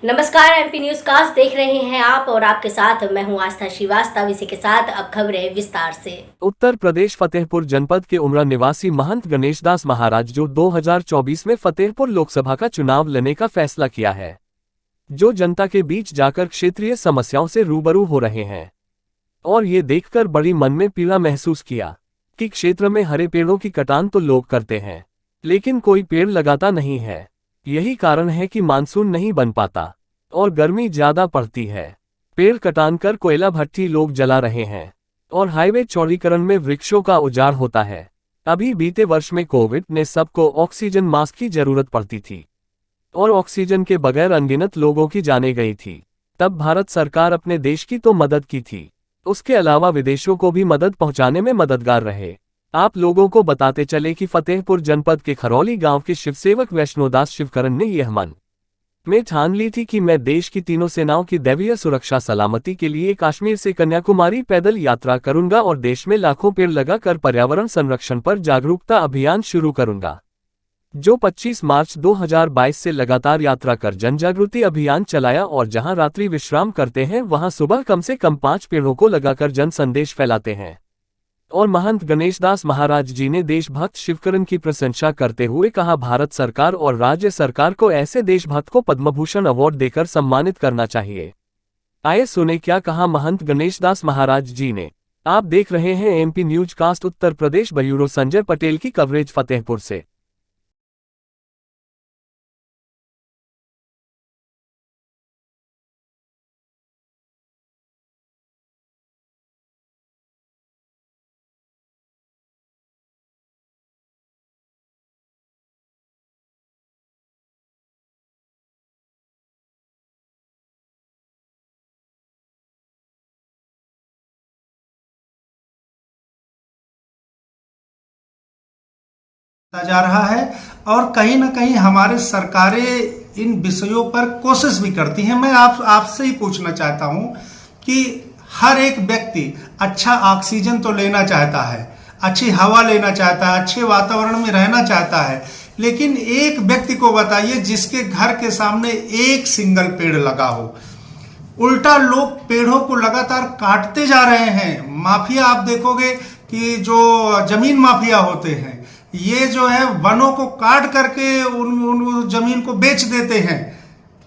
नमस्कार, MP news cast देख रहे हैं आप और आपके साथ मैं हूं आस्था श्रीवास्तव। इसी के साथ अब खबरें विस्तार से। उत्तर प्रदेश फतेहपुर जनपद के उमरा निवासी महंत गणेशदास महाराज जो 2024 में फतेहपुर लोकसभा का चुनाव लड़ने का फैसला किया है, जो जनता के बीच जाकर क्षेत्रीय समस्याओं से रूबरू हो रहे हैं और ये देखकर बड़ी मन में पीड़ा महसूस किया कि क्षेत्र में हरे पेड़ों की कटान तो लोग करते हैं, लेकिन कोई पेड़ लगाता नहीं है। यही कारण है कि मानसून नहीं बन पाता और गर्मी ज्यादा पड़ती है। पेड़ कटान कर कोयला भट्टी लोग जला रहे हैं और हाईवे चौड़ीकरण में वृक्षों का उजाड़ होता है। अभी बीते वर्ष में कोविड ने सबको ऑक्सीजन मास्क की जरूरत पड़ती थी और ऑक्सीजन के बगैर अनगिनत लोगों की जानें गई थी। तब भारत सरकार अपने देश की तो मदद की थी, उसके अलावा विदेशों को भी मदद पहुंचाने में मददगार रहे। आप लोगों को बताते चले कि फतेहपुर जनपद के खरौली गांव के शिवसेवक वैष्णोदास शिवकरण ने यह मन में ठान ली थी कि मैं देश की तीनों सेनाओं की दैवीय सुरक्षा सलामती के लिए कश्मीर से कन्याकुमारी पैदल यात्रा करूंगा और देश में लाखों पेड़ लगाकर पर्यावरण संरक्षण पर जागरूकता अभियान शुरू करूंगा, जो 25 मार्च 2022 से लगातार यात्रा कर जन जागृति अभियान चलाया और जहां रात्रि विश्राम करते हैं वहां सुबह कम से कम 5 पेड़ों को लगाकर जन संदेश फैलाते हैं। और महंत गणेशदास महाराज जी ने देशभक्त शिवकरण की प्रशंसा करते हुए कहा, भारत सरकार और राज्य सरकार को ऐसे देशभक्त को पद्मभूषण अवार्ड देकर सम्मानित करना चाहिए। आइए सुने क्या कहा महंत गणेशदास महाराज जी ने। आप देख रहे हैं MP news cast Uttar Pradesh. Bureau Sanjay Patel की कवरेज फतेहपुर से। जा रहा है और कहीं ना कहीं हमारे सरकारें इन विषयों पर कोशिश भी करती हैं। मैं आपसे ही पूछना चाहता हूं कि हर एक व्यक्ति अच्छा ऑक्सीजन तो लेना चाहता है, अच्छी हवा लेना चाहता है, अच्छे वातावरण में रहना चाहता है, लेकिन एक व्यक्ति को बताइए जिसके घर के सामने एक सिंगल पेड़ लगा हो। उल्टा लोग पेड़ों को लगातार काटते जा रहे हैं। माफिया आप देखोगे कि जो जमीन माफिया होते हैं, ये जो है वनों को काट करके उन जमीन को बेच देते हैं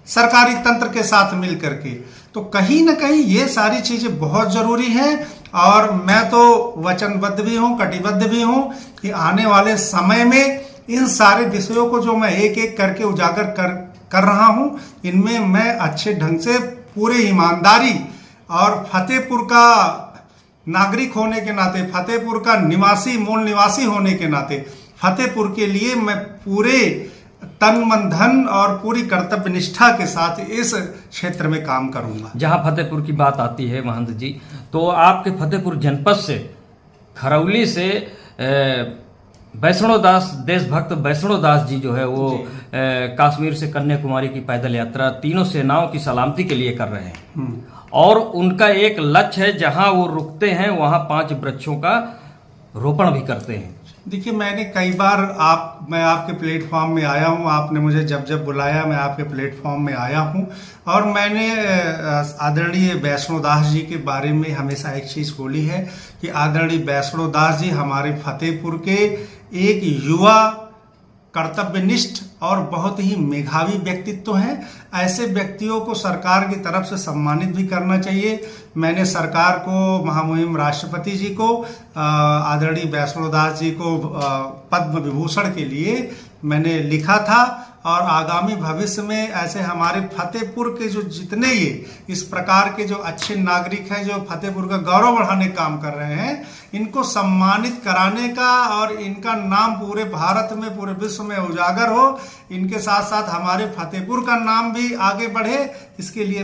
सरकारी तंत्र के साथ मिल करके। तो कहीं ना कहीं ये सारी चीजें बहुत जरूरी हैं और मैं तो वचनबद्ध भी हूं, कटिबद्ध भी हूं कि आने वाले समय में इन सारे विषयों को जो मैं एक एक करके उजागर कर रहा हूं, इनमें मैं अच्छे ढंग से पूरे ईमानदारी और फतेहपुर का नागरिक होने के नाते, फतेहपुर का निवासी, मूल निवासी होने के नाते फतेहपुर के लिए मैं पूरे तन मन धन और पूरी कर्तव्य निष्ठा के साथ इस क्षेत्र में काम करूंगा। जहां फतेहपुर की बात आती है महंत जी, तो आपके फतेहपुर जनपद से खरौली से वैष्णोदास, देशभक्त वैष्णोदास जी जो है वो कश्मीर से कन्याकुमारी की पैदल यात्रा तीनों सेनाओं की सलामती के लिए कर रहे हैं और उनका एक लक्ष्य है जहां वो रुकते हैं वहां 5 वृक्षों का रोपण भी करते हैं। देखिए, मैंने कई बार मैं आपके प्लेटफॉर्म में आया हूं, आपने मुझे जब जब बुलाया मैं आपके प्लेटफॉर्म में आया हूं और मैंने आदरणीय वैष्णोदास जी के बारे में हमेशा एक चीज बोली है कि आदरणीय वैष्णोदास जी हमारे फतेहपुर के एक युवा, कर्तव्यनिष्ठ और बहुत ही मेधावी व्यक्तित्व हैं। ऐसे व्यक्तियों को सरकार की तरफ से सम्मानित भी करना चाहिए। मैंने सरकार को, महामहिम राष्ट्रपति जी को, आदरणीय वैष्णोदास जी को पद्म विभूषण के लिए मैंने लिखा था और आगामी भविष्य में ऐसे हमारे फतेहपुर के जो जितने ये इस प्रकार के जो अच्छे नागरिक हैं जो फतेहपुर का गौरव बढ़ाने का काम कर रहे हैं, इनको सम्मानित कराने का और इनका नाम पूरे भारत में, पूरे विश्व में उजागर हो, इनके साथ साथ हमारे फतेहपुर का नाम भी आगे बढ़े, इसके लिए